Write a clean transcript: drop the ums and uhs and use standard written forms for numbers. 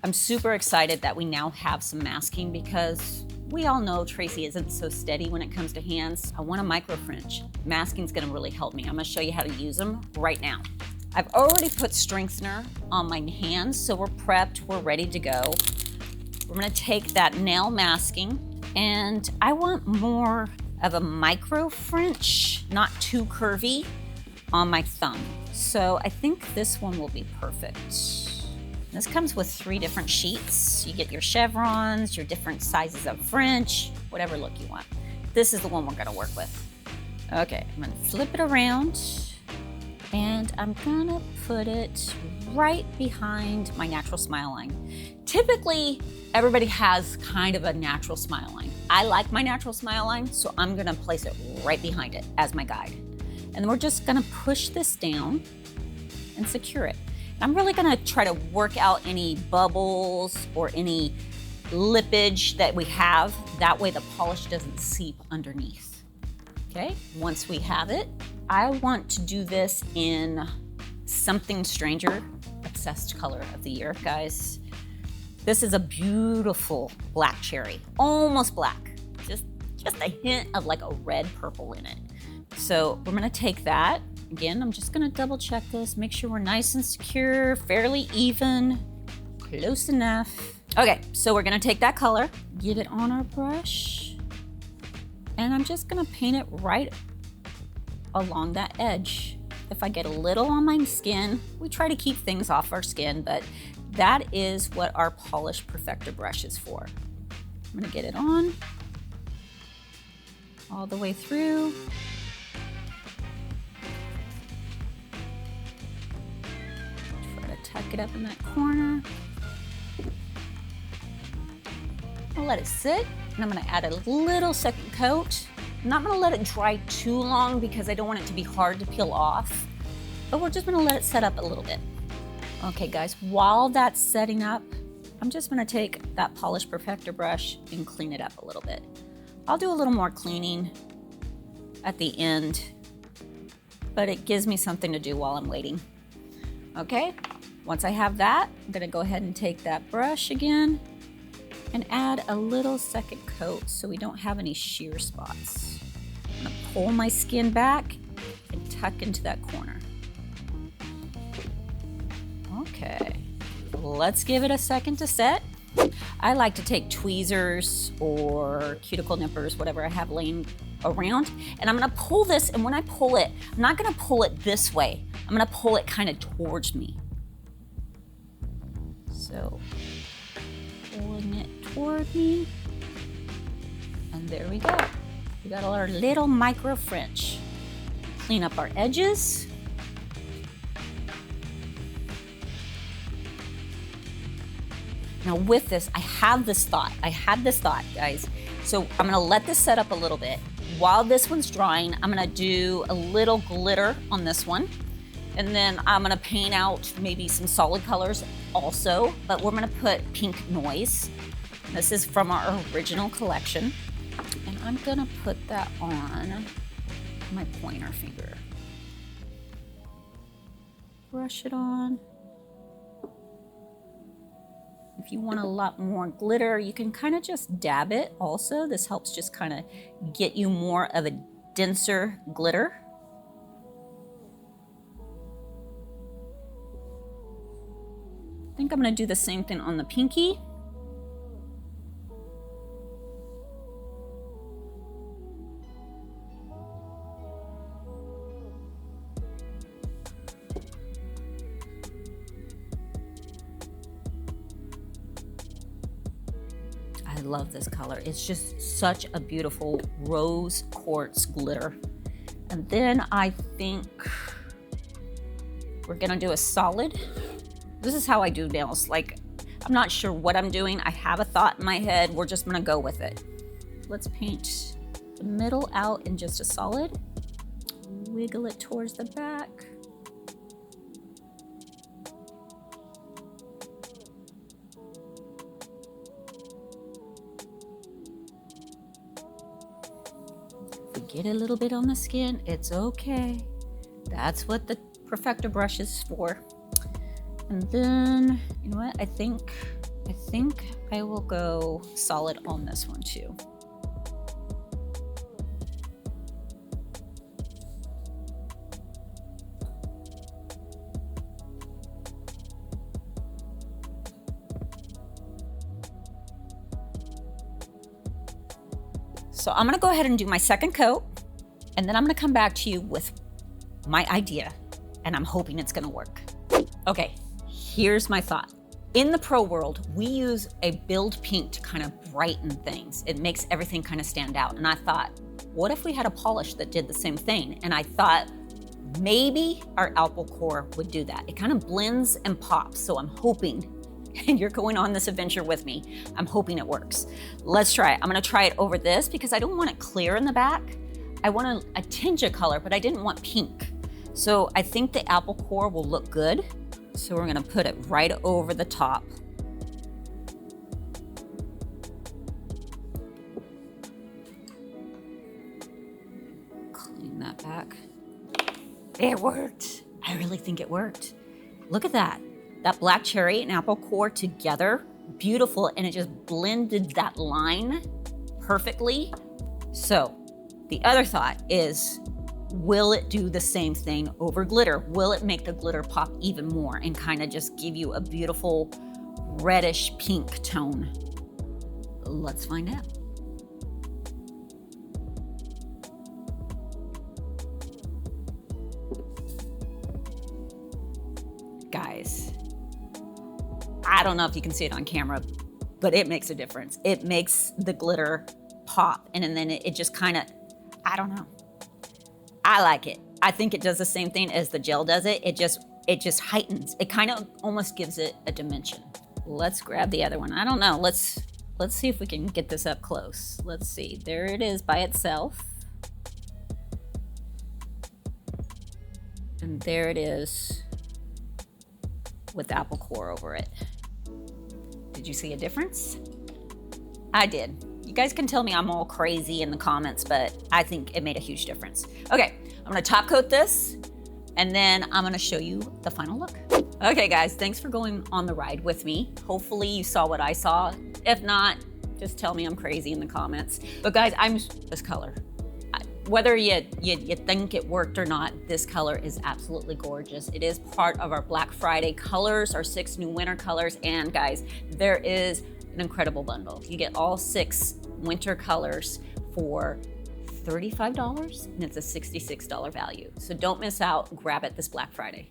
I'm super excited that we now have some masking because we all know Tracey isn't so steady when it comes to hands. I want a micro French. Masking's gonna really help me. I'm gonna show you how to use them right now. I've already put strengthener on my hands, so we're prepped, we're ready to go. We're gonna take that nail masking, and I want more of a micro French, not too curvy, on my thumb. So I think this one will be perfect. This comes with 3 different sheets. You get your chevrons, your different sizes of French, whatever look you want. This is the one we're gonna work with. Okay, I'm gonna flip it around, and I'm gonna put it right behind my natural smile line. Typically, everybody has kind of a natural smile line. I like my natural smile line, so I'm gonna place it right behind it as my guide. And we're just gonna push this down and secure it. I'm really gonna try to work out any bubbles or any lippage that we have. That way the polish doesn't seep underneath. Okay, once we have it, I want to do this in Something Stranger, obsessed color of the year, guys. This is a beautiful black cherry, almost black. Just a hint of like a red purple in it. So we're gonna take that. Again, I'm just gonna double check this, make sure we're nice and secure, fairly even, close enough. Okay, so we're gonna take that color, get it on our brush, and I'm just gonna paint it right along that edge. If I get a little on my skin, we try to keep things off our skin, but that is what our polish perfector brush is for. I'm gonna get it on all the way through. Tuck it up in that corner. I'll let it sit, and I'm gonna add a little second coat. I'm not gonna let it dry too long because I don't want it to be hard to peel off, but we're just gonna let it set up a little bit. Okay guys, while that's setting up, I'm just gonna take that polish perfector brush and clean it up a little bit. I'll do a little more cleaning at the end, but it gives me something to do while I'm waiting. Okay? Once I have that, I'm gonna go ahead and take that brush again and add a little second coat so we don't have any shear spots. I'm gonna pull my skin back and tuck into that corner. Okay, let's give it a second to set. I like to take tweezers or cuticle nippers, whatever I have laying around, and I'm gonna pull this, and when I pull it, I'm not gonna pull it this way. I'm gonna pull it kind of towards me. So, pulling it toward me, and there we go. We got our little micro French. Clean up our edges. Now with this, I had this thought, guys. So I'm gonna let this set up a little bit. While this one's drying, I'm gonna do a little glitter on this one. And then I'm gonna paint out maybe some solid colors also, but we're gonna put Pink Noise. This is from our original collection. And I'm gonna put that on my pointer finger. Brush it on. If you want a lot more glitter, you can kind of just dab it also. This helps just kind of get you more of a denser glitter. I think I'm gonna do the same thing on the pinky. I love this color. It's just such a beautiful rose quartz glitter. And then I think we're gonna do a solid. This is how I do nails. Like, I'm not sure what I'm doing. I have a thought in my head. We're just gonna go with it. Let's paint the middle out in just a solid. Wiggle it towards the back. If we get a little bit on the skin, it's okay. That's what the perfector brush is for. And then, you know what, I think I think I will go solid on this one too. So I'm gonna go ahead and do my second coat, and then I'm gonna come back to you with my idea, and I'm hoping it's gonna work. Okay, here's my thought. In the pro world, we use a build pink to kind of brighten things. It makes everything kind of stand out. And I thought, what if we had a polish that did the same thing? And I thought maybe our Apple Core would do that. It kind of blends and pops. So I'm hoping, and you're going on this adventure with me, I'm hoping it works. Let's try it. I'm gonna try it over this because I don't want it clear in the back. I want a tinge of color, but I didn't want pink. So I think the Apple Core will look good. So we're gonna put it right over the top. Clean that back. It worked. I really think it worked. Look at that. That black cherry and Apple Core together, beautiful, and it just blended that line perfectly. So the other thought is, will it do the same thing over glitter? Will it make the glitter pop even more and kind of just give you a beautiful reddish pink tone? Let's find out. Guys, I don't know if you can see it on camera, but it makes a difference. It makes the glitter pop, and then it just kind of, I don't know. I like it. I think it does the same thing as the gel does it. It just heightens. It kind of almost gives it a dimension. Let's grab the other one. I don't know. Let's see if we can get this up close. Let's see. There it is by itself. And there it is with Apple Core over it. Did you see a difference? I did. You guys can tell me I'm all crazy in the comments, but I think it made a huge difference. Okay, I'm gonna top coat this, and then I'm gonna show you the final look. Okay guys, thanks for going on the ride with me. Hopefully you saw what I saw. If not, just tell me I'm crazy in the comments. But guys, this color. Whether you think it worked or not, this color is absolutely gorgeous. It is part of our Black Friday colors, our 6 new winter colors, and guys, there is an incredible bundle. You get all 6 winter colors for $35, and it's a $66 value. So don't miss out, grab it this Black Friday.